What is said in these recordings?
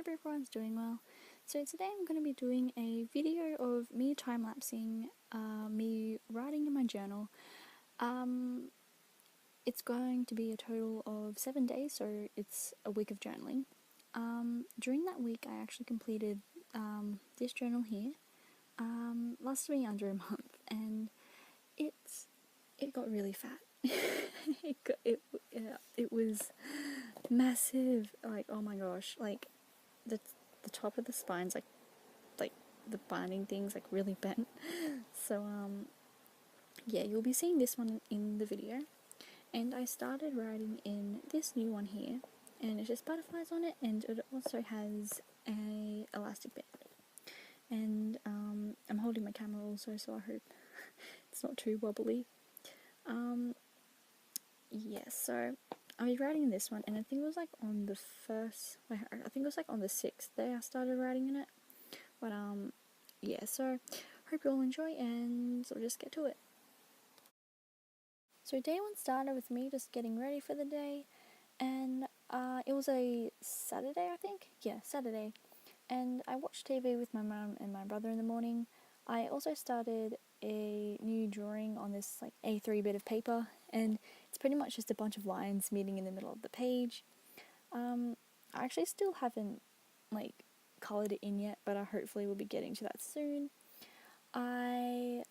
hope everyone's doing well. So today I'm going to be doing a video of me time-lapsing me writing in my journal. It's going to be a total of 7 days, so it's a week of journaling. During that week I actually completed this journal here. Lasted me under a month, and it got really fat. it was massive. Like, oh my gosh, like the top of the spine's like the binding thing's like really bent. So yeah, you'll be seeing this one in the video. And I started writing in this new one here, and it's just butterflies on it, and it also has a elastic band. And I'm holding my camera also, so I hope it's not too wobbly. Yes, so I was writing in this one, and I think it was like on the I think it was like on the 6th day I started writing in it. But yeah, so hope you all enjoy, and so just get to it. So day one started with me just getting ready for the day, and it was a Saturday, I think. Yeah, Saturday. And I watched TV with my mum and my brother in the morning. I also started a new drawing on this like A3 bit of paper, and it's pretty much just a bunch of lines meeting in the middle of the page. I actually still haven't like coloured it in yet, but I hopefully will be getting to that soon. I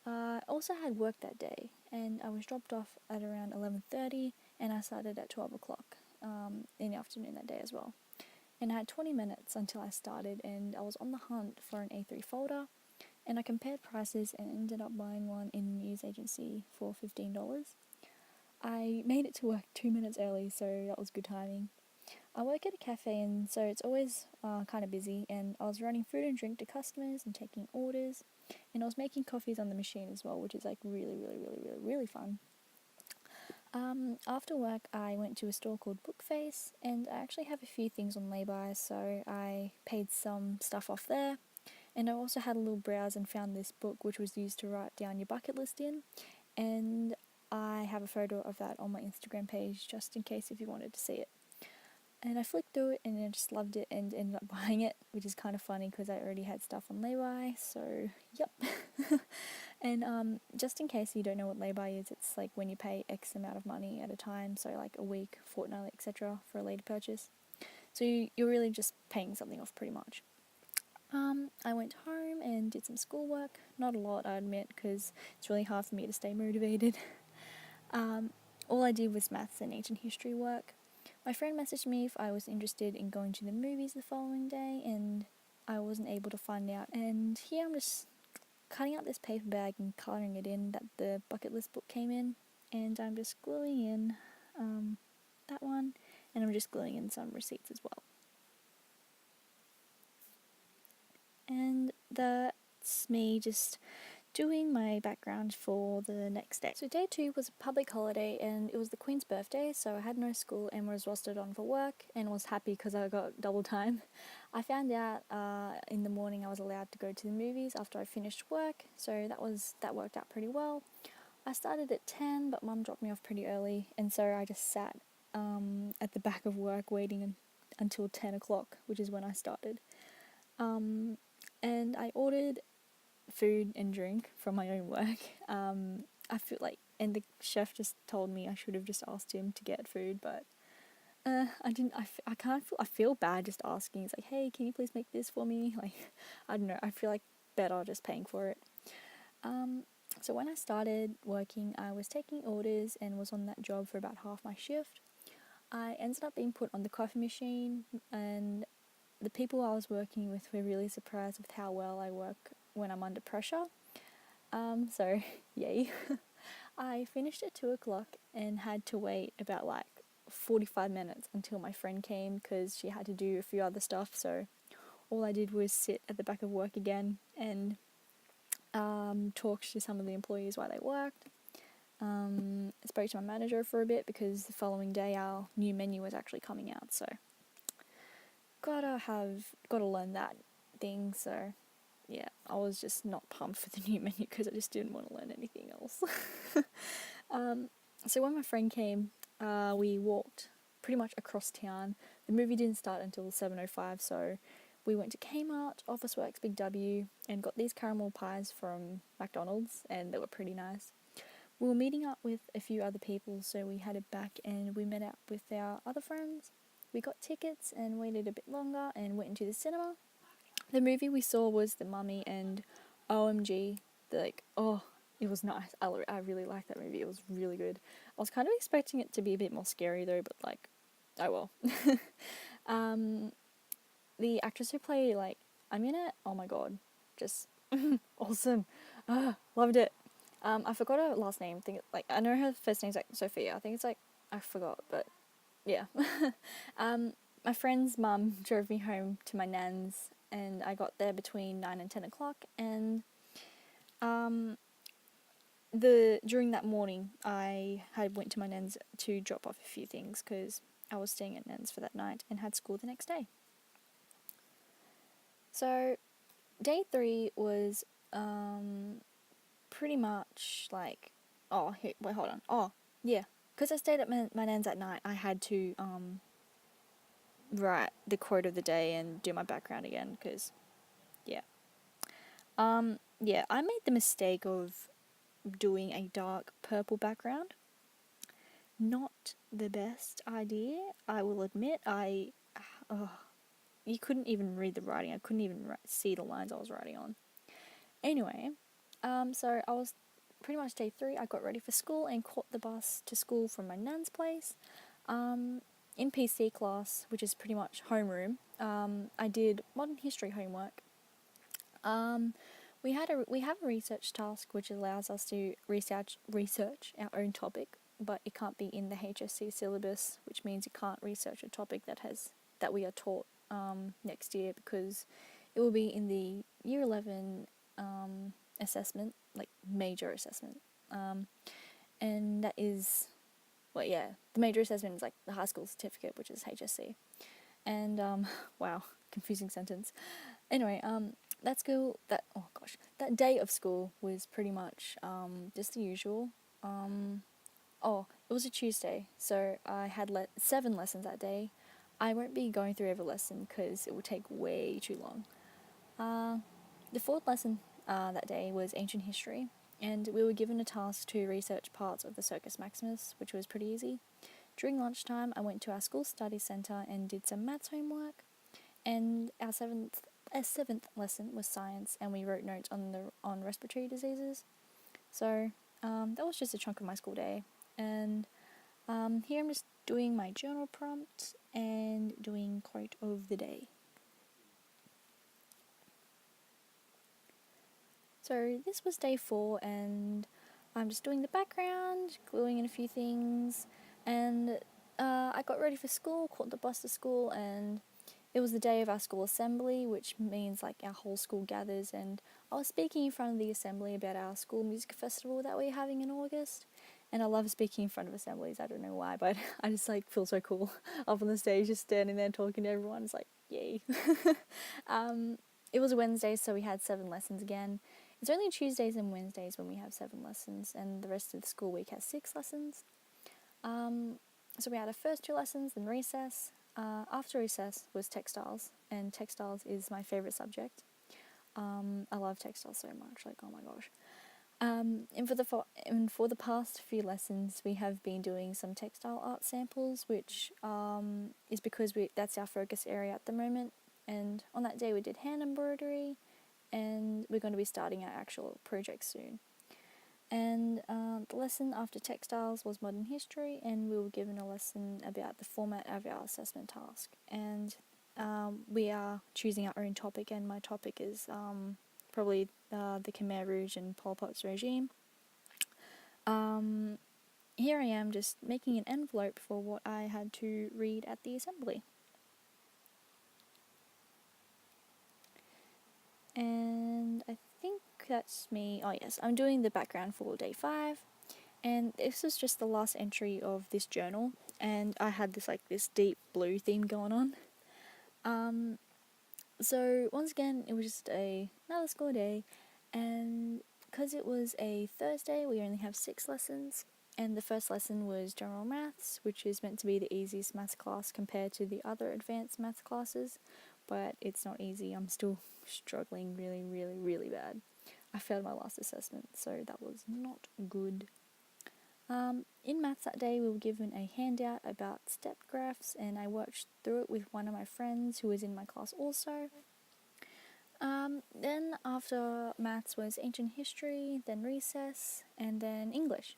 also had work that day, and I was dropped off at around 11:30, and I started at 12 o'clock in the afternoon that day as well. And I had 20 minutes until I started, and I was on the hunt for an A3 folder, and I compared prices and ended up buying one in a news agency for $15. I made it to work 2 minutes early, so that was good timing. I work at a cafe, and so it's always kind of busy, and I was running food and drink to customers and taking orders, and I was making coffees on the machine as well, which is like really fun. After work I went to a store called Bookface, and I actually have a few things on lay-by, so I paid some stuff off there. And I also had a little browse and found this book which was used to write down your bucket list in, and I have a photo of that on my Instagram page just in case if you wanted to see it. And I flicked through it and I just loved it and ended up buying it, which is kind of funny because I already had stuff on lay-by, so yep. And just in case you don't know what lay-by is, it's like when you pay X amount of money at a time, so like a week, fortnightly, etc. for a later purchase. So you're really just paying something off pretty much. I went home and did some schoolwork. Not a lot, I admit, because it's really hard for me to stay motivated. All I did was maths and ancient history work. My friend messaged me if I was interested in going to the movies the following day, and I wasn't able to find out. And here I'm just cutting out this paper bag and colouring it in that the bucket list book came in, and I'm just gluing in that one, and I'm just gluing in some receipts as well. And that's me just doing my background for the next day. So day 2 was a public holiday, and it was the Queen's birthday, so I had no school and was rostered on for work, and was happy because I got double time. I found out in the morning I was allowed to go to the movies after I finished work, so that worked out pretty well. I started at 10, but Mum dropped me off pretty early, and so I just sat at the back of work waiting until 10 o'clock, which is when I started. And I ordered food and drink from my own work. I feel like, and the chef just told me I should have just asked him to get food, but I didn't. I feel bad just asking. It's like, hey, can you please make this for me? Like, I don't know. I feel like better just paying for it. So when I started working, I was taking orders and was on that job for about half my shift. I ended up being put on the coffee machine, and the people I was working with were really surprised with how well I work when I'm under pressure. So yay. I finished at 2 o'clock and had to wait about like 45 minutes until my friend came because she had to do a few other stuff. So all I did was sit at the back of work again and talk to some of the employees while they worked. I spoke to my manager for a bit because the following day our new menu was actually coming out, so gotta learn that thing. So yeah, I was just not pumped for the new menu because I just didn't want to learn anything else. So when my friend came, we walked pretty much across town. The movie didn't start until 7:05, so we went to Kmart, Officeworks, Big W, and got these caramel pies from McDonald's, and they were pretty nice. We were meeting up with a few other people, so we headed back and we met up with our other friends. We got tickets and waited a bit longer and went into the cinema. The movie we saw was The Mummy, and OMG, it was nice. I really liked that movie. It was really good. I was kind of expecting it to be a bit more scary though, but like, oh well. The actress who played I'm in it. Oh my god, just awesome. Loved it. I forgot her last name. I know her first name's like Sophia. I think it's I forgot, but yeah. My friend's mum drove me home to my nan's, and I got there between 9 and 10 o'clock, and during that morning I had went to my nan's to drop off a few things because I was staying at nan's for that night and had school the next day. So day 3 was pretty much wait, hold on. Oh yeah, because I stayed at my nan's at night, I had to write the quote of the day and do my background again because yeah. I made the mistake of doing a dark purple background. Not the best idea, I will admit. You couldn't even read the writing. I couldn't even see the lines I was writing on. Anyway, so I was pretty much day 3. I got ready for school and caught the bus to school from my nan's place. In PC class, which is pretty much homeroom, I did modern history homework. We have a research task which allows us to research our own topic, but it can't be in the HSC syllabus, which means you can't research a topic that we are taught next year, because it will be in the year 11 assessment, like major assessment, and that is the major assessment is like the high school certificate, which is HSC, and wow, confusing sentence. Anyway, that day of school was pretty much just the usual. It was a Tuesday, so I had 7 lessons that day. I won't be going through every lesson because it would take way too long. The 4th lesson that day was ancient history, and we were given a task to research parts of the Circus Maximus, which was pretty easy. During lunchtime, I went to our school study centre and did some maths homework, and our seventh lesson was science, and we wrote notes on respiratory diseases. So that was just a chunk of my school day, and here I'm just doing my journal prompt and doing quote of the day. So this was day 4, and I'm just doing the background, gluing in a few things, and I got ready for school, caught the bus to school, and it was the day of our school assembly, which means like our whole school gathers, and I was speaking in front of the assembly about our school music festival that we're having in August. And I love speaking in front of assemblies. I don't know why, but I just feel so cool up on the stage, just standing there talking to everyone. It's like, yay. It was a Wednesday, so we had 7 lessons again. It's only Tuesdays and Wednesdays when we have 7 lessons, and the rest of the school week has 6 lessons. So we had our first 2 lessons, then recess. After recess was textiles, and textiles is my favourite subject. I love textiles so much, oh my gosh. And for the past few lessons, we have been doing some textile art samples, which is because that's our focus area at the moment. And on that day, we did hand embroidery, and we're going to be starting our actual project soon. And the lesson after textiles was modern history, and we were given a lesson about the format of our assessment task. And we are choosing our own topic, and my topic is probably the Khmer Rouge and Pol Pot's regime. Here I am just making an envelope for what I had to read at the assembly. And I think that's me. Oh yes, I'm doing the background for day 5. And this is just the last entry of this journal, and I had this deep blue theme going on. So once again, it was just another school day, and because it was a Thursday, we only have 6 lessons, and the first lesson was general maths, which is meant to be the easiest maths class compared to the other advanced maths classes, but it's not easy. I'm still struggling really, really, really bad. I failed my last assessment, so that was not good. In maths that day, we were given a handout about step graphs, and I worked through it with one of my friends who was in my class also. Then after maths was ancient history, then recess, and then English.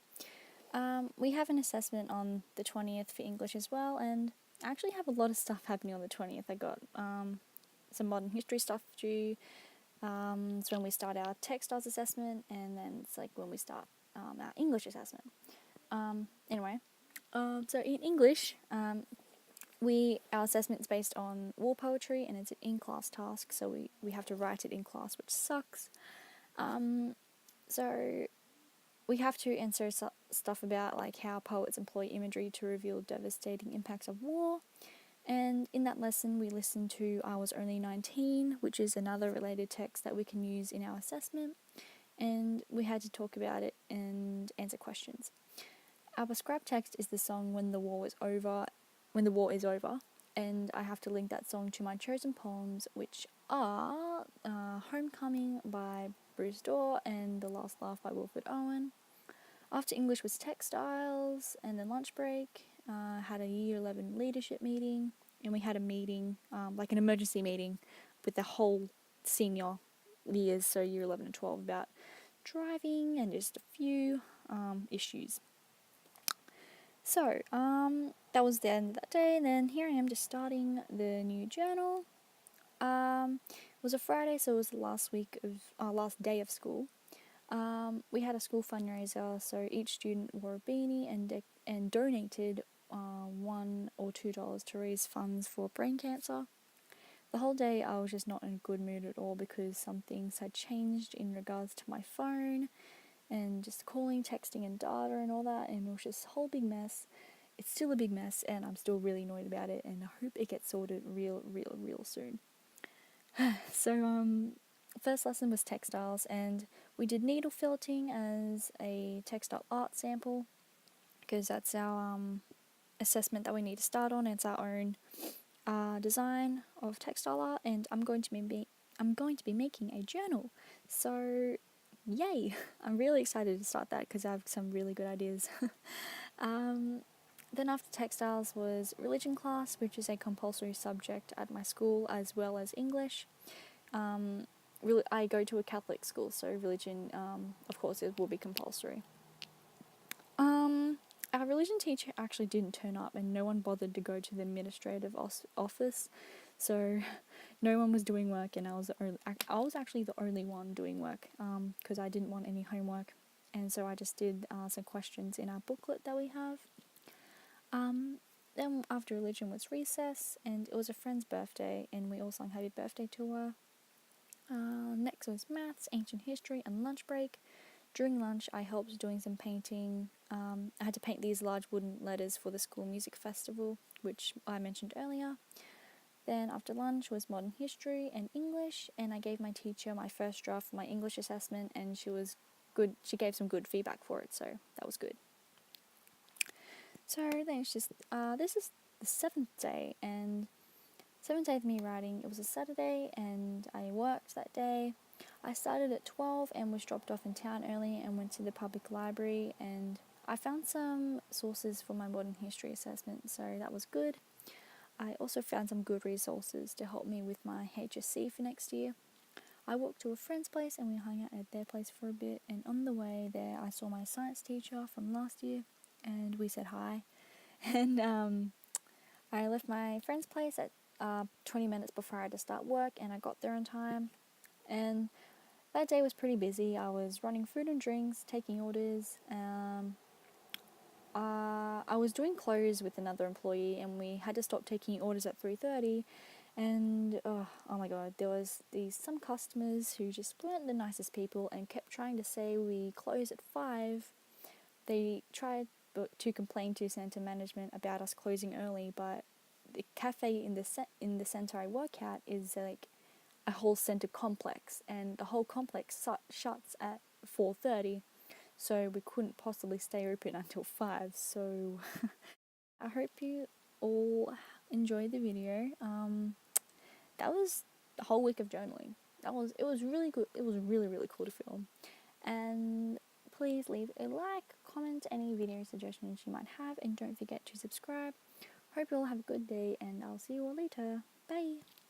We have an assessment on the 20th for English as well, and I actually have a lot of stuff happening on the 20th. I got some modern history stuff due. It's when we start our textiles assessment, and then it's like when we start our English assessment. Anyway, so in English, our assessment's based on war poetry, and it's an in-class task, so we have to write it in class, which sucks. So we have to answer stuff about like how poets employ imagery to reveal devastating impacts of war. And in that lesson, we listened to I Was Only 19, which is another related text that we can use in our assessment. And we had to talk about it and answer questions. Our prescribed text is the song When the War Is Over, and I have to link that song to my chosen poems, which are Homecoming by Bruce Dorr and The Last Laugh by Wilfred Owen. After English was textiles, and then lunch break. Had a year 11 leadership meeting, and we had a meeting, like an emergency meeting, with the whole senior years, so year 11 and 12, about driving and just a few issues. So, that was the end of that day, and then here I am just starting the new journal. It was a Friday, so it was the last day of school. We had a school fundraiser, so each student wore a beanie and donated $1 or $2 to raise funds for brain cancer. The whole day I was just not in a good mood at all because some things had changed in regards to my phone and just calling, texting and data and all that, and it was just a whole big mess. It's still a big mess, and I'm still really annoyed about it, and I hope it gets sorted real soon. So, first lesson was textiles, and we did needle felting as a textile art sample, because that's our assessment that we need to start on. It's our own design of textile art, and I'm going to be making a journal. So, yay! I'm really excited to start that because I have some really good ideas. Then after textiles was religion class, which is a compulsory subject at my school, as well as English. I go to a Catholic school, so religion, of course, it will be compulsory. Our religion teacher actually didn't turn up, and no one bothered to go to the administrative office, so no one was doing work, and I was actually the only one doing work, because I didn't want any homework, and so I just did some questions in our booklet that we have. Then after religion was recess, and it was a friend's birthday, and we all sang happy birthday to her. Next was maths, ancient history, and lunch break. During lunch, I helped doing some painting. I had to paint these large wooden letters for the school music festival, which I mentioned earlier. Then after lunch was modern history and English, and I gave my teacher my first draft for my English assessment, and she was good. She gave some good feedback for it, so that was good. So then it's just, this is the 7th day, and 7th day of me writing. It was a Saturday, and I worked that day. I started at 12 and was dropped off in town early and went to the public library, and I found some sources for my modern history assessment, so that was good. I also found some good resources to help me with my HSC for next year. I walked to a friend's place and we hung out at their place for a bit, and on the way there I saw my science teacher from last year, and we said hi. And I left my friend's place at 20 minutes before I had to start work, and I got there on time. And that day was pretty busy. I was running food and drinks, taking orders. I was doing clothes with another employee, and we had to stop taking orders at 3:30. And oh my god, there was some customers who just weren't the nicest people and kept trying to say we close at 5. They tried to complain to centre management about us closing early, but the cafe in the centre I work at is like a whole centre complex, and the whole complex shuts at 4:30, so we couldn't possibly stay open until 5. So I hope you all enjoyed the video. that was the whole week of journaling. It was really good. It was really, really cool to film. And please leave a like, comment any video suggestions you might have, and don't forget to subscribe. Hope you all have a good day, and I'll see you all later. Bye!